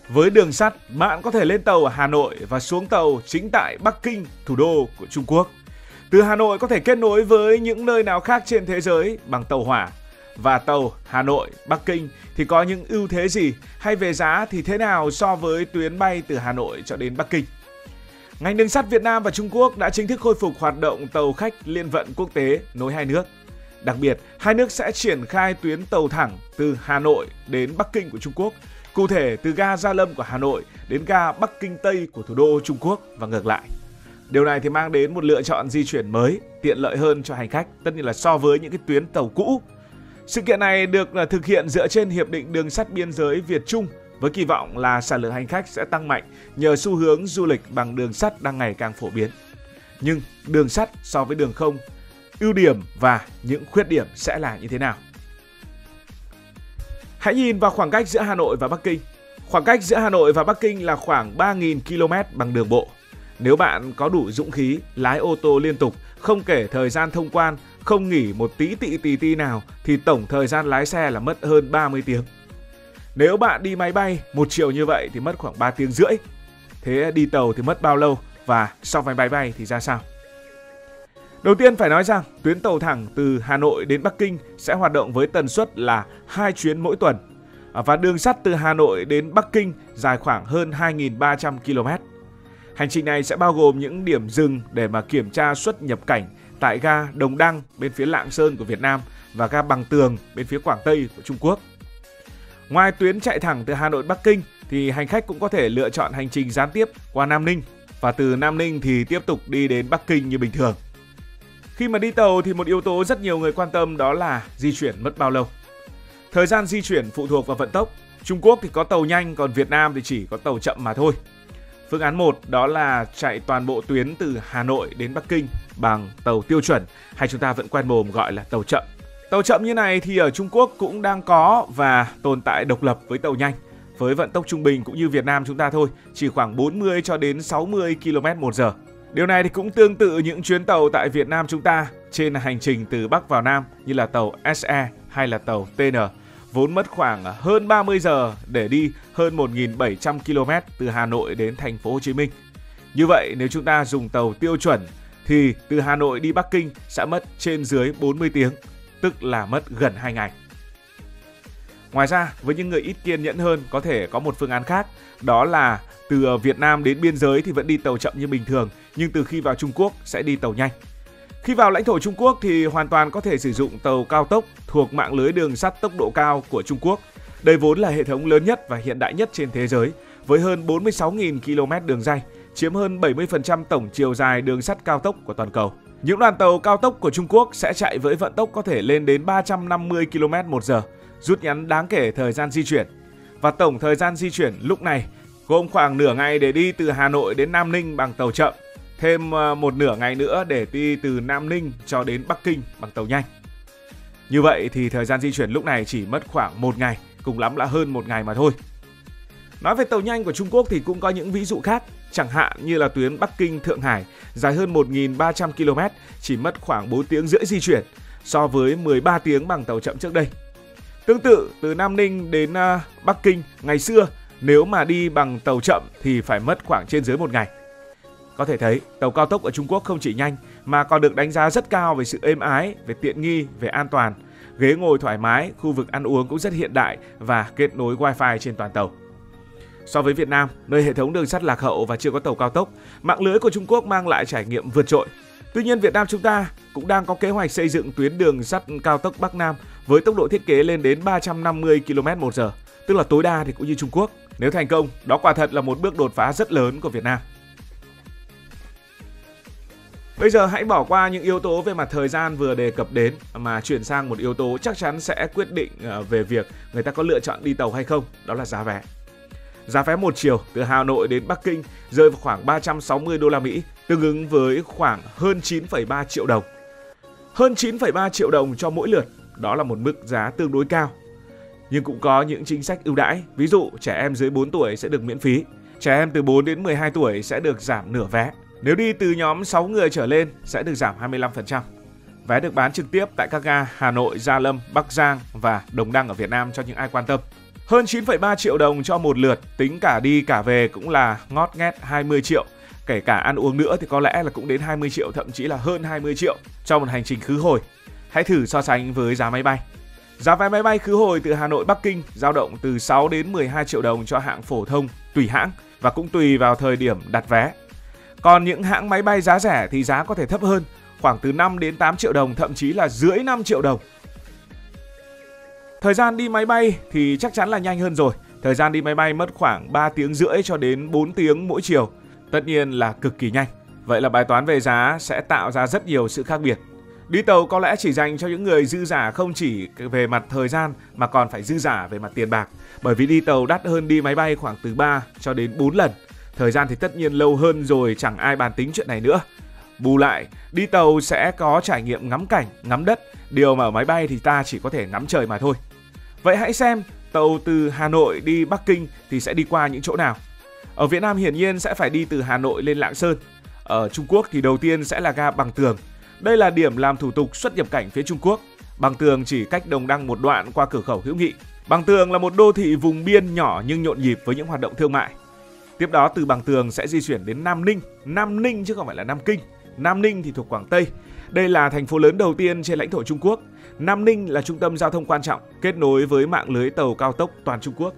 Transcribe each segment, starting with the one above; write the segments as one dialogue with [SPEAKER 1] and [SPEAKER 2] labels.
[SPEAKER 1] Với đường sắt, bạn có thể lên tàu ở Hà Nội và xuống tàu chính tại Bắc Kinh, thủ đô của Trung Quốc. Từ Hà Nội có thể kết nối với những nơi nào khác trên thế giới bằng tàu hỏa. Và tàu Hà Nội, Bắc Kinh thì có những ưu thế gì, hay về giá thì thế nào so với tuyến bay từ Hà Nội cho đến Bắc Kinh? Ngành đường sắt Việt Nam và Trung Quốc đã chính thức khôi phục hoạt động tàu khách liên vận quốc tế nối hai nước. Đặc biệt, hai nước sẽ triển khai tuyến tàu thẳng từ Hà Nội đến Bắc Kinh của Trung Quốc, cụ thể từ ga Gia Lâm của Hà Nội đến ga Bắc Kinh Tây của thủ đô Trung Quốc và ngược lại. Điều này thì mang đến một lựa chọn di chuyển mới, tiện lợi hơn cho hành khách, tất nhiên là so với những cái tuyến tàu cũ. Sự kiện này được thực hiện dựa trên Hiệp định Đường sắt Biên giới Việt-Trung với kỳ vọng là sản lượng hành khách sẽ tăng mạnh nhờ xu hướng du lịch bằng đường sắt đang ngày càng phổ biến. Nhưng đường sắt so với đường không, ưu điểm và những khuyết điểm sẽ là như thế nào? Hãy nhìn vào khoảng cách giữa Hà Nội và Bắc Kinh. Khoảng cách giữa Hà Nội và Bắc Kinh là khoảng 3.000 km bằng đường bộ. Nếu bạn có đủ dũng khí lái ô tô liên tục, không kể thời gian thông quan, không nghỉ một tí ti nào thì tổng thời gian lái xe là mất hơn 30 tiếng. Nếu bạn đi máy bay một chiều như vậy thì mất khoảng 3 tiếng rưỡi. Thế đi tàu thì mất bao lâu và so với máy bay thì ra sao? Đầu tiên phải nói rằng tuyến tàu thẳng từ Hà Nội đến Bắc Kinh sẽ hoạt động với tần suất là 2 chuyến mỗi tuần. Và đường sắt từ Hà Nội đến Bắc Kinh dài khoảng hơn 2.300 km. Hành trình này sẽ bao gồm những điểm dừng để mà kiểm tra xuất nhập cảnh tại ga Đồng Đăng bên phía Lạng Sơn của Việt Nam và ga Bằng Tường bên phía Quảng Tây của Trung Quốc. Ngoài tuyến chạy thẳng từ Hà Nội Bắc Kinh thì hành khách cũng có thể lựa chọn hành trình gián tiếp qua Nam Ninh và từ Nam Ninh thì tiếp tục đi đến Bắc Kinh như bình thường. Khi mà đi tàu thì một yếu tố rất nhiều người quan tâm đó là di chuyển mất bao lâu. Thời gian di chuyển phụ thuộc vào vận tốc. Trung Quốc thì có tàu nhanh, còn Việt Nam thì chỉ có tàu chậm mà thôi. Phương án 1 đó là chạy toàn bộ tuyến từ Hà Nội đến Bắc Kinh bằng tàu tiêu chuẩn, hay chúng ta vẫn quen mồm gọi là tàu chậm. Tàu chậm như này thì ở Trung Quốc cũng đang có và tồn tại độc lập với tàu nhanh, với vận tốc trung bình cũng như Việt Nam chúng ta thôi, chỉ khoảng 40 cho đến 60 km/h. Điều này thì cũng tương tự những chuyến tàu tại Việt Nam chúng ta trên hành trình từ Bắc vào Nam như là tàu SE hay là tàu TN, vốn mất khoảng hơn 30 giờ để đi hơn 1.700 km từ Hà Nội đến thành phố Hồ Chí Minh. Như vậy nếu chúng ta dùng tàu tiêu chuẩn thì từ Hà Nội đi Bắc Kinh sẽ mất trên dưới 40 tiếng, tức là mất gần 2 ngày. Ngoài ra, với những người ít kiên nhẫn hơn có thể có một phương án khác, đó là từ Việt Nam đến biên giới thì vẫn đi tàu chậm như bình thường, nhưng từ khi vào Trung Quốc sẽ đi tàu nhanh. Khi vào lãnh thổ Trung Quốc thì hoàn toàn có thể sử dụng tàu cao tốc thuộc mạng lưới đường sắt tốc độ cao của Trung Quốc. Đây vốn là hệ thống lớn nhất và hiện đại nhất trên thế giới, với hơn 46.000 km đường ray, chiếm hơn 70% tổng chiều dài đường sắt cao tốc của toàn cầu. Những đoàn tàu cao tốc của Trung Quốc sẽ chạy với vận tốc có thể lên đến 350 km/h, rút ngắn đáng kể thời gian di chuyển. Và tổng thời gian di chuyển lúc này gồm khoảng nửa ngày để đi từ Hà Nội đến Nam Ninh bằng tàu chậm, thêm một nửa ngày nữa để đi từ Nam Ninh cho đến Bắc Kinh bằng tàu nhanh. Như vậy thì thời gian di chuyển lúc này chỉ mất khoảng 1 ngày, cùng lắm là hơn 1 ngày mà thôi. Nói về tàu nhanh của Trung Quốc thì cũng có những ví dụ khác, chẳng hạn như là tuyến Bắc Kinh Thượng Hải dài hơn 1.300 km, chỉ mất khoảng 4 tiếng rưỡi di chuyển so với 13 tiếng bằng tàu chậm trước đây. Tương tự, từ Nam Ninh đến Bắc Kinh ngày xưa, nếu mà đi bằng tàu chậm thì phải mất khoảng trên dưới 1 ngày. Có thể thấy, tàu cao tốc ở Trung Quốc không chỉ nhanh mà còn được đánh giá rất cao về sự êm ái, về tiện nghi, về an toàn. Ghế ngồi thoải mái, khu vực ăn uống cũng rất hiện đại và kết nối Wi-Fi trên toàn tàu. So với Việt Nam, nơi hệ thống đường sắt lạc hậu và chưa có tàu cao tốc, mạng lưới của Trung Quốc mang lại trải nghiệm vượt trội. Tuy nhiên, Việt Nam chúng ta cũng đang có kế hoạch xây dựng tuyến đường sắt cao tốc Bắc Nam với tốc độ thiết kế lên đến 350 km/h, tức là tối đa thì cũng như Trung Quốc. Nếu thành công, đó quả thật là một bước đột phá rất lớn của Việt Nam. Bây giờ hãy bỏ qua những yếu tố về mặt thời gian vừa đề cập đến mà chuyển sang một yếu tố chắc chắn sẽ quyết định về việc người ta có lựa chọn đi tàu hay không, đó là giá vé. Giá vé một chiều từ Hà Nội đến Bắc Kinh rơi vào khoảng 360 đô la Mỹ, tương ứng với khoảng hơn 9,3 triệu đồng. Hơn 9,3 triệu đồng cho mỗi lượt, đó là một mức giá tương đối cao. Nhưng cũng có những chính sách ưu đãi, ví dụ trẻ em dưới 4 tuổi sẽ được miễn phí, trẻ em từ 4 đến 12 tuổi sẽ được giảm nửa vé. Nếu đi từ nhóm 6 người trở lên sẽ được giảm 25%. Vé được bán trực tiếp tại các ga Hà Nội, Gia Lâm, Bắc Giang và Đồng Đăng ở Việt Nam cho những ai quan tâm. Hơn 9,3 triệu đồng cho một lượt, tính cả đi cả về cũng là ngót nghét 20 triệu. Kể cả ăn uống nữa thì có lẽ là cũng đến 20 triệu, thậm chí là hơn 20 triệu cho một hành trình khứ hồi. Hãy thử so sánh với giá máy bay. Giá vé máy bay khứ hồi từ Hà Nội Bắc Kinh dao động từ 6 đến 12 triệu đồng cho hạng phổ thông tùy hãng và cũng tùy vào thời điểm đặt vé. Còn những hãng máy bay giá rẻ thì giá có thể thấp hơn, khoảng từ 5 đến 8 triệu đồng, thậm chí là dưới 5 triệu đồng. Thời gian đi máy bay thì chắc chắn là nhanh hơn rồi. Thời gian đi máy bay mất khoảng 3 tiếng rưỡi cho đến 4 tiếng mỗi chiều. Tất nhiên là cực kỳ nhanh. Vậy là bài toán về giá sẽ tạo ra rất nhiều sự khác biệt. Đi tàu có lẽ chỉ dành cho những người dư giả không chỉ về mặt thời gian mà còn phải dư giả về mặt tiền bạc. Bởi vì đi tàu đắt hơn đi máy bay khoảng từ 3 cho đến 4 lần. Thời gian thì tất nhiên lâu hơn rồi, chẳng ai bàn tính chuyện này nữa. Bù lại, đi tàu sẽ có trải nghiệm ngắm cảnh, ngắm đất. Điều mà ở máy bay thì ta chỉ có thể ngắm trời mà thôi. Vậy hãy xem tàu từ Hà Nội đi Bắc Kinh thì sẽ đi qua những chỗ nào. Ở Việt Nam hiển nhiên sẽ phải đi từ Hà Nội lên Lạng Sơn. Ở Trung Quốc thì đầu tiên sẽ là ga Bằng Tường. Đây là điểm làm thủ tục xuất nhập cảnh phía Trung Quốc. Bằng Tường chỉ cách Đồng Đăng một đoạn qua cửa khẩu Hữu Nghị. Bằng Tường là một đô thị vùng biên nhỏ nhưng nhộn nhịp với những hoạt động thương mại. Tiếp đó từ Bằng Tường sẽ di chuyển đến Nam Ninh chứ không phải là Nam Kinh. Nam Ninh thì thuộc Quảng Tây. Đây là thành phố lớn đầu tiên trên lãnh thổ Trung Quốc. Nam Ninh là trung tâm giao thông quan trọng, kết nối với mạng lưới tàu cao tốc toàn Trung Quốc.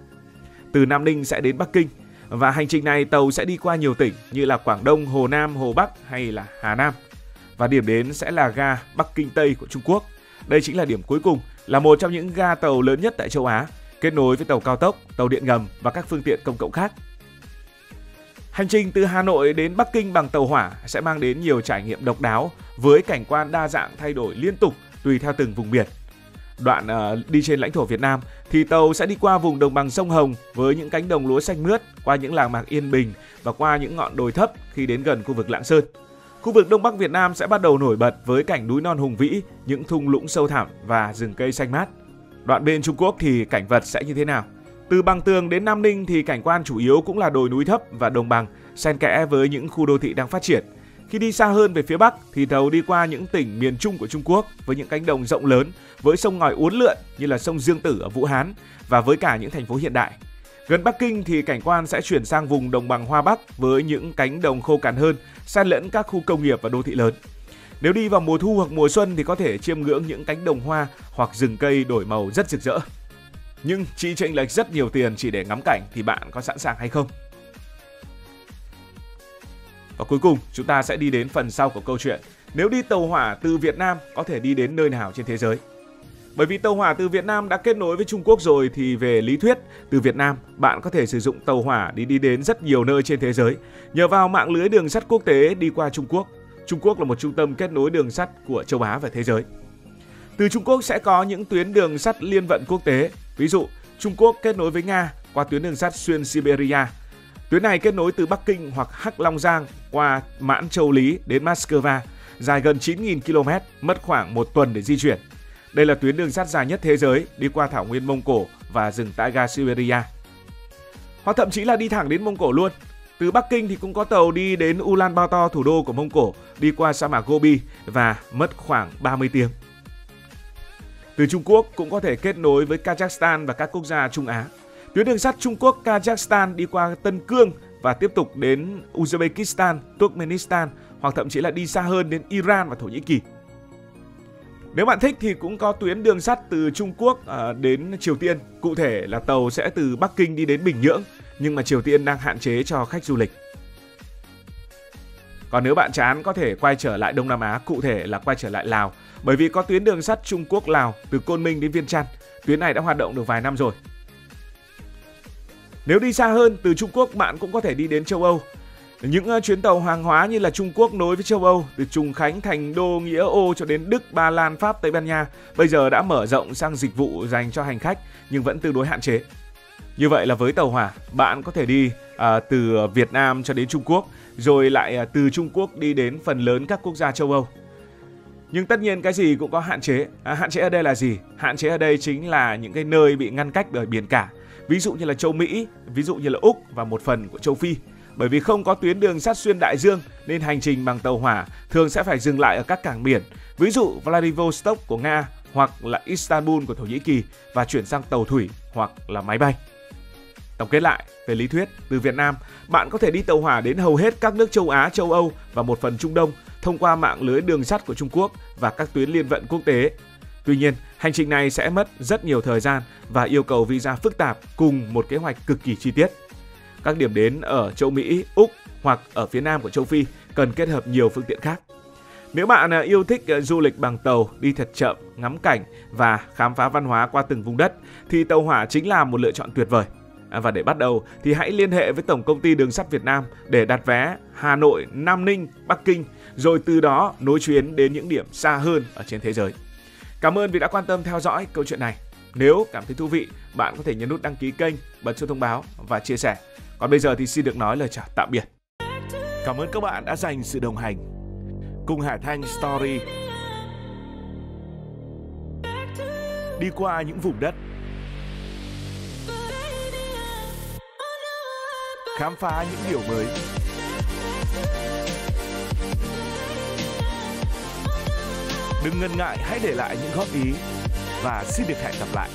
[SPEAKER 1] Từ Nam Ninh sẽ đến Bắc Kinh. Và hành trình này tàu sẽ đi qua nhiều tỉnh như là Quảng Đông, Hồ Nam, Hồ Bắc hay là Hà Nam. Và điểm đến sẽ là ga Bắc Kinh Tây của Trung Quốc. Đây chính là điểm cuối cùng, là một trong những ga tàu lớn nhất tại châu Á, kết nối với tàu cao tốc, tàu điện ngầm và các phương tiện công cộng khác. Hành trình từ Hà Nội đến Bắc Kinh bằng tàu hỏa sẽ mang đến nhiều trải nghiệm độc đáo với cảnh quan đa dạng thay đổi liên tục tùy theo từng vùng biển. Đoạn đi trên lãnh thổ Việt Nam thì tàu sẽ đi qua vùng đồng bằng sông Hồng với những cánh đồng lúa xanh mướt, qua những làng mạc yên bình và qua những ngọn đồi thấp khi đến gần khu vực Lạng Sơn. Khu vực Đông Bắc Việt Nam sẽ bắt đầu nổi bật với cảnh núi non hùng vĩ, những thung lũng sâu thẳm và rừng cây xanh mát. Đoạn bên Trung Quốc thì cảnh vật sẽ như thế nào? Từ Bằng Tường đến Nam Ninh thì cảnh quan chủ yếu cũng là đồi núi thấp và đồng bằng, xen kẽ với những khu đô thị đang phát triển. Khi đi xa hơn về phía Bắc thì tàu đi qua những tỉnh miền Trung của Trung Quốc với những cánh đồng rộng lớn, với sông ngòi uốn lượn như là sông Dương Tử ở Vũ Hán và với cả những thành phố hiện đại. Gần Bắc Kinh thì cảnh quan sẽ chuyển sang vùng đồng bằng Hoa Bắc với những cánh đồng khô cằn hơn, xen lẫn các khu công nghiệp và đô thị lớn. Nếu đi vào mùa thu hoặc mùa xuân thì có thể chiêm ngưỡng những cánh đồng hoa hoặc rừng cây đổi màu rất rực rỡ. Nhưng chi chênh lệch rất nhiều tiền chỉ để ngắm cảnh thì bạn có sẵn sàng hay không? Và cuối cùng chúng ta sẽ đi đến phần sau của câu chuyện. Nếu đi tàu hỏa từ Việt Nam có thể đi đến nơi nào trên thế giới? Bởi vì tàu hỏa từ Việt Nam đã kết nối với Trung Quốc rồi thì về lý thuyết từ Việt Nam bạn có thể sử dụng tàu hỏa đi đến rất nhiều nơi trên thế giới nhờ vào mạng lưới đường sắt quốc tế đi qua Trung Quốc. Trung Quốc là một trung tâm kết nối đường sắt của châu Á và thế giới. Từ Trung Quốc sẽ có những tuyến đường sắt liên vận quốc tế. Ví dụ, Trung Quốc kết nối với Nga qua tuyến đường sắt xuyên Siberia. Tuyến này kết nối từ Bắc Kinh hoặc Hắc Long Giang qua Mãn Châu Lý đến Moscow, dài gần 9.000 km, mất khoảng 1 tuần để di chuyển. Đây là tuyến đường sắt dài nhất thế giới, đi qua thảo nguyên Mông Cổ và rừng taiga Siberia. Hoặc thậm chí là đi thẳng đến Mông Cổ luôn. Từ Bắc Kinh thì cũng có tàu đi đến Ulaanbaatar, thủ đô của Mông Cổ, đi qua sa mạc Gobi và mất khoảng 30 tiếng. Từ Trung Quốc cũng có thể kết nối với Kazakhstan và các quốc gia Trung Á. Tuyến đường sắt Trung Quốc-Kazakhstan đi qua Tân Cương và tiếp tục đến Uzbekistan, Turkmenistan hoặc thậm chí là đi xa hơn đến Iran và Thổ Nhĩ Kỳ. Nếu bạn thích thì cũng có tuyến đường sắt từ Trung Quốc đến Triều Tiên. Cụ thể là tàu sẽ từ Bắc Kinh đi đến Bình Nhưỡng, nhưng mà Triều Tiên đang hạn chế cho khách du lịch. Còn nếu bạn chán có thể quay trở lại Đông Nam Á, cụ thể là quay trở lại Lào, bởi vì có tuyến đường sắt Trung Quốc-Lào từ Côn Minh đến Viêng Chăn. Tuyến này đã hoạt động được vài năm rồi. Nếu đi xa hơn, từ Trung Quốc bạn cũng có thể đi đến châu Âu. Những chuyến tàu hàng hóa như là Trung Quốc nối với châu Âu, từ Trùng Khánh, Thành Đô, Nghĩa Ô cho đến Đức, Ba Lan, Pháp, Tây Ban Nha, bây giờ đã mở rộng sang dịch vụ dành cho hành khách nhưng vẫn tương đối hạn chế. Như vậy là với tàu hỏa, bạn có thể đi từ Việt Nam cho đến Trung Quốc, rồi lại từ Trung Quốc đi đến phần lớn các quốc gia châu Âu. Nhưng tất nhiên cái gì cũng có hạn chế. Hạn chế ở đây là gì? Hạn chế ở đây chính là những cái nơi bị ngăn cách bởi biển cả. Ví dụ như là châu Mỹ, ví dụ như là Úc và một phần của châu Phi. Bởi vì không có tuyến đường sắt xuyên đại dương nên hành trình bằng tàu hỏa thường sẽ phải dừng lại ở các cảng biển. Ví dụ Vladivostok của Nga hoặc là Istanbul của Thổ Nhĩ Kỳ và chuyển sang tàu thủy hoặc là máy bay. Tổng kết lại, về lý thuyết, từ Việt Nam, bạn có thể đi tàu hỏa đến hầu hết các nước châu Á, châu Âu và một phần Trung Đông thông qua mạng lưới đường sắt của Trung Quốc và các tuyến liên vận quốc tế. Tuy nhiên, hành trình này sẽ mất rất nhiều thời gian và yêu cầu visa phức tạp cùng một kế hoạch cực kỳ chi tiết. Các điểm đến ở châu Mỹ, Úc hoặc ở phía nam của châu Phi cần kết hợp nhiều phương tiện khác. Nếu bạn yêu thích du lịch bằng tàu, đi thật chậm, ngắm cảnh và khám phá văn hóa qua từng vùng đất, thì tàu hỏa chính là một lựa chọn tuyệt vời. Và để bắt đầu thì hãy liên hệ với Tổng công ty Đường sắt Việt Nam để đặt vé Hà Nội, Nam Ninh, Bắc Kinh, rồi từ đó nối chuyến đến những điểm xa hơn ở trên thế giới. Cảm ơn vì đã quan tâm theo dõi câu chuyện này. Nếu cảm thấy thú vị, bạn có thể nhấn nút đăng ký kênh, bật chuông thông báo và chia sẻ. Còn bây giờ thì xin được nói lời chào tạm biệt. Cảm ơn các bạn đã dành sự đồng hành cùng Hải Thanh Story đi qua những vùng đất, khám phá những điều mới. Đừng ngần ngại, hãy để lại những góp ý và xin được hẹn gặp lại.